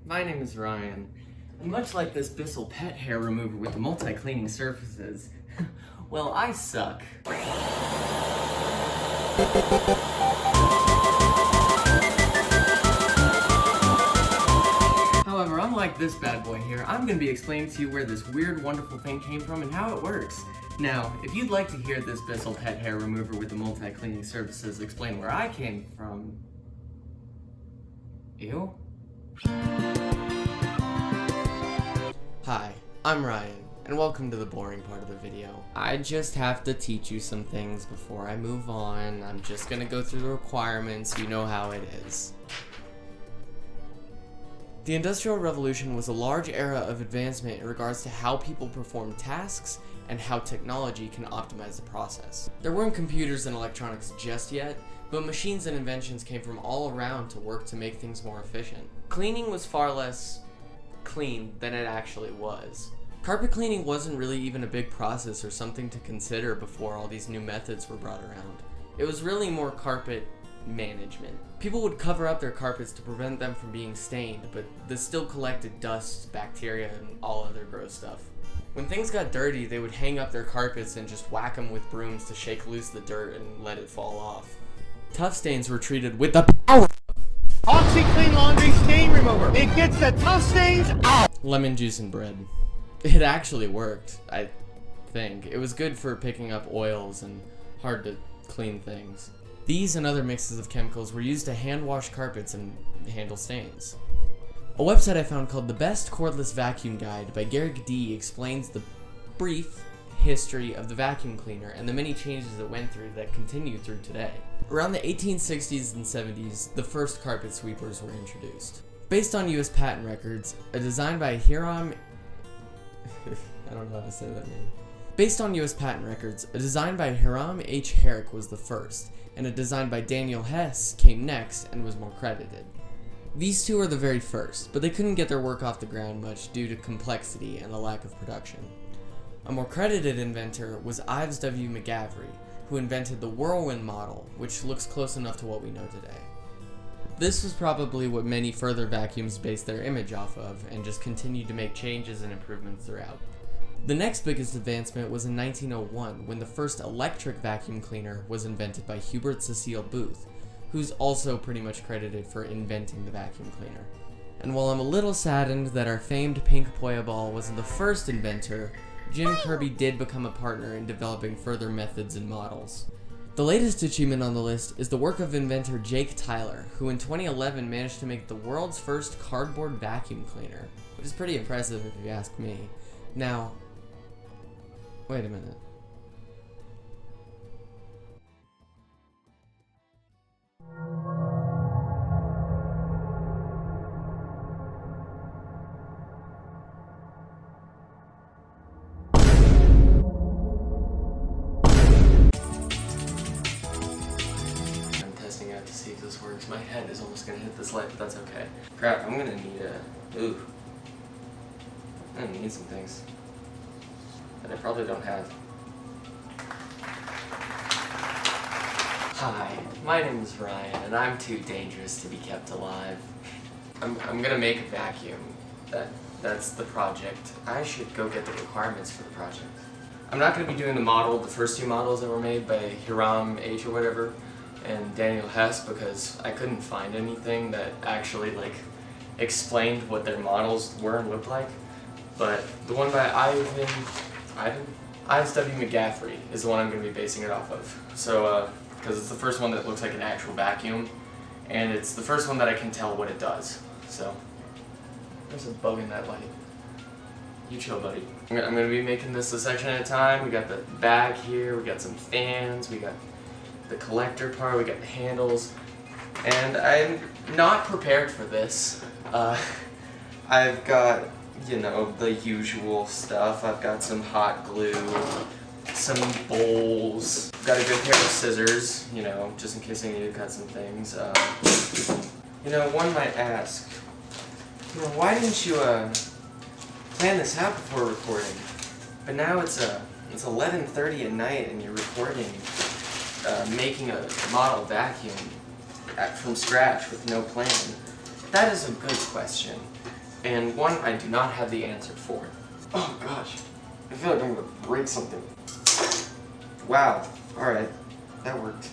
my name is Ryan, and much like this Bissell pet hair remover with the multi-cleaning surfaces, well, I suck. However, unlike this bad boy here, I'm going to be explaining to you where this weird, wonderful thing came from and how it works. Now, if you'd like to hear this Bissell pet hair remover with the multi-cleaning surfaces explain where I came from... Ew? Hi, I'm Ryan, and welcome to the boring part of the video. I just have to teach you some things before I move on. I'm just gonna go through the requirements, you know how it is. The Industrial Revolution was a large era of advancement in regards to how people perform tasks and how technology can optimize the process. There weren't computers and electronics just yet, but machines and inventions came from all around to work to make things more efficient. Cleaning was far less clean than it actually was. Carpet cleaning wasn't really even a big process or something to consider before all these new methods were brought around. It was really more carpet management. People would cover up their carpets to prevent them from being stained, but this still collected dust, bacteria, and all other gross stuff. When things got dirty, they would hang up their carpets and just whack them with brooms to shake loose the dirt and let it fall off. Tough stains were treated with the power OxiClean Laundry Stain Remover. It gets the tough stains out. Lemon juice and bread. It actually worked, I think. It was good for picking up oils and hard to clean things. These and other mixes of chemicals were used to hand wash carpets and handle stains. A website I found called The Best Cordless Vacuum Guide by Garrick D explains the brief history of the vacuum cleaner and the many changes it went through that continue through today. Around the 1860s and 70s, the first carpet sweepers were introduced. Based on US patent records, a design by Hiram... I don't know how to say that name. Based on US patent records, a design by Hiram H. Herrick was the first, and a design by Daniel Hess came next and was more credited. These two are the very first, but they couldn't get their work off the ground much due to complexity and a lack of production. A more credited inventor was Ives W. McGavry, who invented the Whirlwind model, which looks close enough to what we know today. This was probably what many further vacuums based their image off of, and just continued to make changes and improvements throughout. The next biggest advancement was in 1901, when the first electric vacuum cleaner was invented by Hubert Cecil Booth, who's also pretty much credited for inventing the vacuum cleaner. And while I'm a little saddened that our famed pink Poya ball wasn't the first inventor, Jim Kirby did become a partner in developing further methods and models. The latest achievement on the list is the work of inventor Jake Tyler, who in 2011 managed to make the world's first cardboard vacuum cleaner, which is pretty impressive if you ask me. Now, wait a minute. To see if this works. My head is almost gonna hit this light, but that's okay. Crap, I'm gonna need I'm gonna need some things that I probably don't have. Hi, my name is Ryan, and I'm too dangerous to be kept alive. I'm gonna make a vacuum. That's the project. I should go get the requirements for the project. I'm not gonna be doing the first two models that were made by Hiram H. or whatever, and Daniel Hess, because I couldn't find anything that actually explained what their models were and looked like. But the one by Ives W. McGavry is the one I'm going to be basing it off of. So, because it's the first one that looks like an actual vacuum, and it's the first one that I can tell what it does. So, there's a bug in that light. You chill, buddy. I'm going to be making this a section at a time. We got the bag here, we got some fans, we got the collector part, we got the handles, and I'm not prepared for this. I've got, the usual stuff. I've got some hot glue, some bowls, I've got a good pair of scissors, just in case I need to cut some things. One might ask, why didn't you plan this out before recording? But now it's 11:30 at night and you're recording making a model vacuum from scratch with no plan? That is a good question. and one I do not have the answer for. Oh gosh, I feel like I'm gonna break something. Wow, alright, that worked.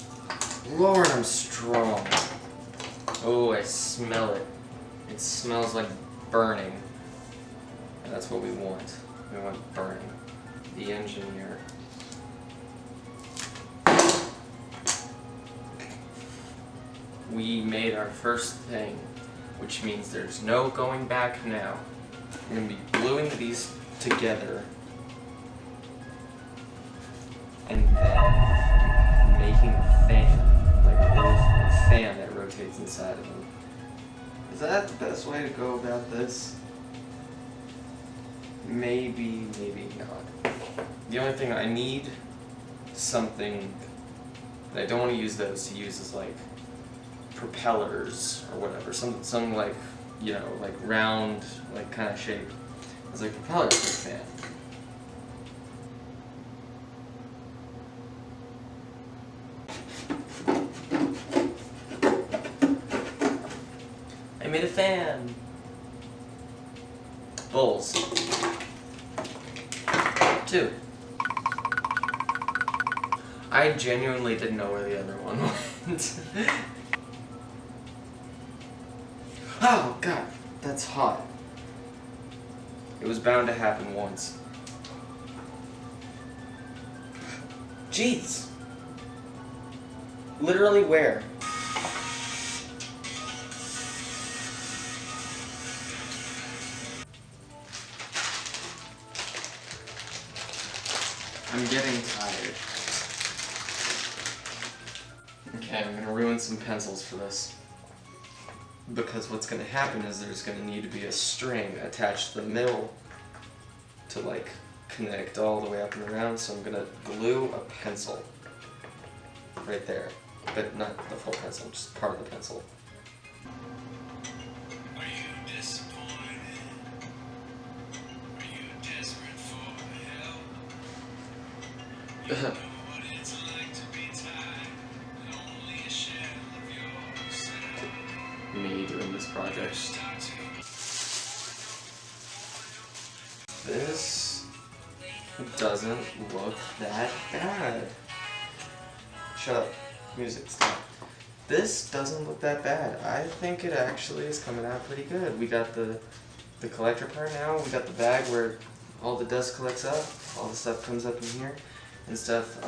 Lord, I'm strong. Oh, I smell it. It smells like burning. And that's what we want. We want burning. The engineer. We made our first thing, which means there's no going back now. We're gonna be gluing these together and then making a fan, like a little fan that rotates inside of them. Is that the best way to go about this? Maybe, maybe not. The only thing I need something that I don't want to use those to use as like propellers or whatever. Some like, you know, like round, like kind of shape. It's like propellers for the fan. I made a fan. Bowls. 2. I genuinely didn't know where the other one went. Oh god, that's hot. It was bound to happen once. Jeez. Literally where? I'm getting tired. Okay, I'm gonna ruin some pencils for this. Because what's gonna happen is there's gonna need to be a string attached to the middle to like connect all the way up and around, so I'm gonna glue a pencil right there. But not the full pencil, just part of the pencil. Are you disappointed? Are you desperate for help? You know what it's like to be tired, and only a shell of yourself. Me doing this project. This doesn't look that bad. Shut up. Music, stop. This doesn't look that bad. I think it actually is coming out pretty good. We got the collector part now. We got the bag where all the dust collects up. All the stuff comes up in here and stuff.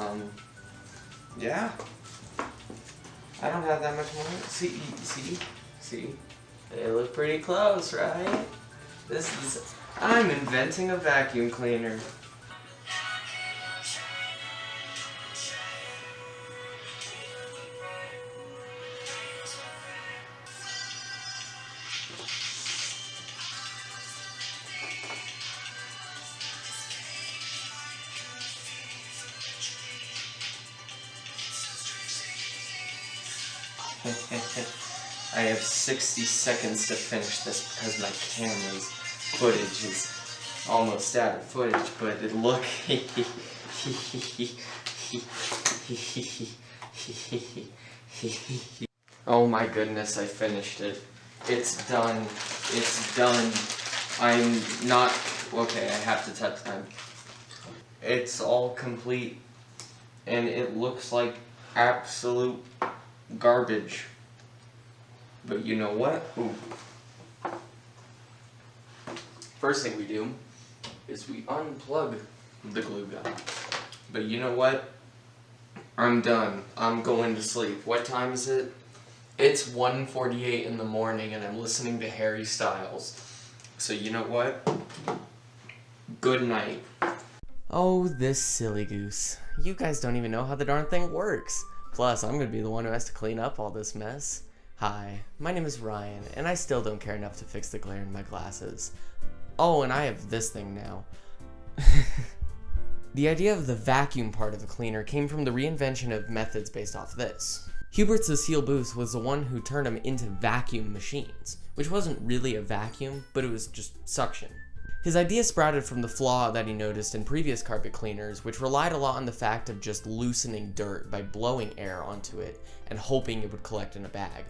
Yeah. I don't have that much more. See? They look pretty close, right? I'm inventing a vacuum cleaner. I have 60 seconds to finish this because my camera's footage is almost out of footage, but it look Oh my goodness, I finished it. It's done. It's done. I'm not okay, I have to touch them. It's all complete and it looks like absolute garbage. But you know what? Ooh. First thing we do is we unplug the glue gun. But you know what? I'm done. I'm going to sleep. What time is it? It's 1:48 in the morning and I'm listening to Harry Styles. So you know what? Good night. Oh, this silly goose. You guys don't even know how the darn thing works. Plus, I'm gonna be the one who has to clean up all this mess. Hi, my name is Ryan, and I still don't care enough to fix the glare in my glasses. Oh, and I have this thing now. The idea of the vacuum part of a cleaner came from the reinvention of methods based off this. Hubert Cecile Booth was the one who turned them into vacuum machines, which wasn't really a vacuum, but it was just suction. His idea sprouted from the flaw that he noticed in previous carpet cleaners, which relied a lot on the fact of just loosening dirt by blowing air onto it and hoping it would collect in a bag.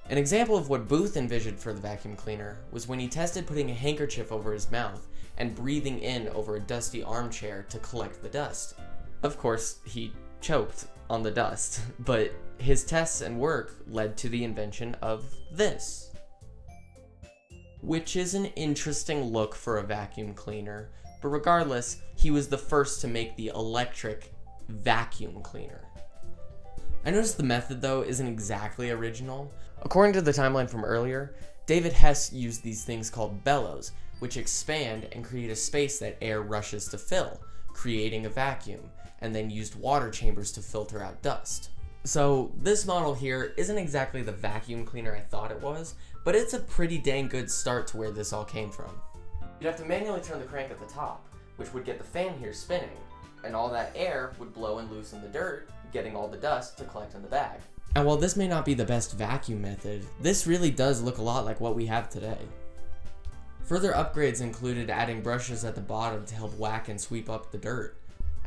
An example of what Booth envisioned for the vacuum cleaner was when he tested putting a handkerchief over his mouth and breathing in over a dusty armchair to collect the dust. Of course, he choked on the dust, but his tests and work led to the invention of this, which is an interesting look for a vacuum cleaner, but regardless, he was the first to make the electric vacuum cleaner. I noticed the method, though, isn't exactly original. According to the timeline from earlier, David Hess used these things called bellows, which expand and create a space that air rushes to fill, creating a vacuum, and then used water chambers to filter out dust. So this model here isn't exactly the vacuum cleaner I thought it was, but it's a pretty dang good start to where this all came from. You'd have to manually turn the crank at the top, which would get the fan here spinning, and all that air would blow and loosen the dirt, getting all the dust to collect in the bag. And while this may not be the best vacuum method, this really does look a lot like what we have today. Further upgrades included adding brushes at the bottom to help whack and sweep up the dirt.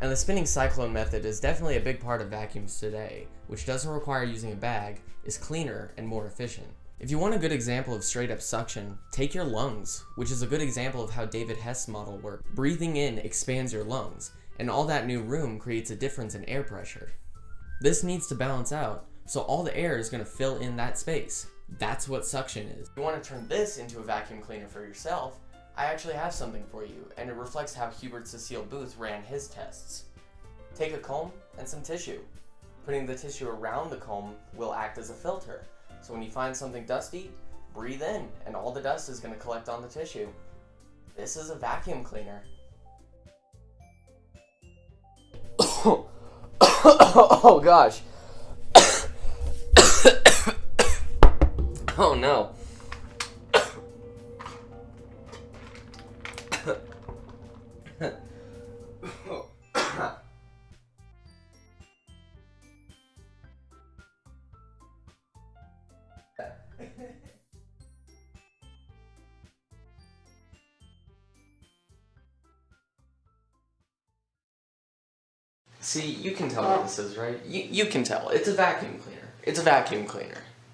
And the spinning cyclone method is definitely a big part of vacuums today, which doesn't require using a bag, is cleaner and more efficient. If you want a good example of straight up suction, take your lungs, which is a good example of how David Hess' model worked. Breathing in expands your lungs, and all that new room creates a difference in air pressure. This needs to balance out, so all the air is going to fill in that space. That's what suction is. If you want to turn this into a vacuum cleaner for yourself, I actually have something for you, and it reflects how Hubert Cecile Booth ran his tests. Take a comb and some tissue. Putting the tissue around the comb will act as a filter, so when you find something dusty, breathe in, and all the dust is going to collect on the tissue. This is a vacuum cleaner. Oh gosh. Oh no. See, you can tell what this is, right? You can tell. It's a vacuum cleaner. It's a vacuum cleaner.